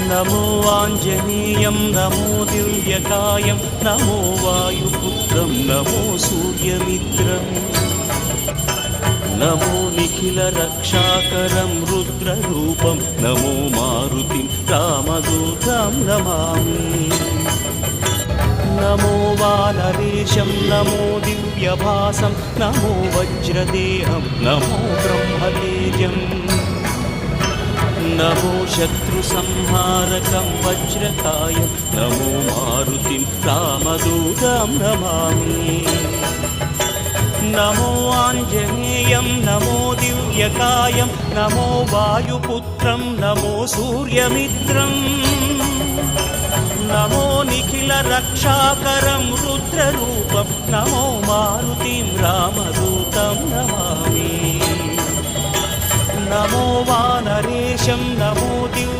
नमो आञ्जनेयं नमो दिव्यकायं नमो वायुपुत्रं नमो सूर्यमित्रम् नमो निखिलरक्षाकरं रुद्ररूपं नमो मारुतिं रामदूतं Namami नमो वानरेशं नमो दिव्यभासं नमो वज्रदेहं नमो ब्रह्मतेजम् नमो शत्रुसंहारकं वज्रकायं नमो मारुतिं रामदूतं Namami नमो आञ्जनेयं नमो दिव्यकायं नमो वायुपुत्रं नमो सूर्यमित्रम् नमो निखिलरक्षाकरं रुद्ररूपं नमो मारुतिं रामदूतं Namami नमो वानरेशं नमो Divya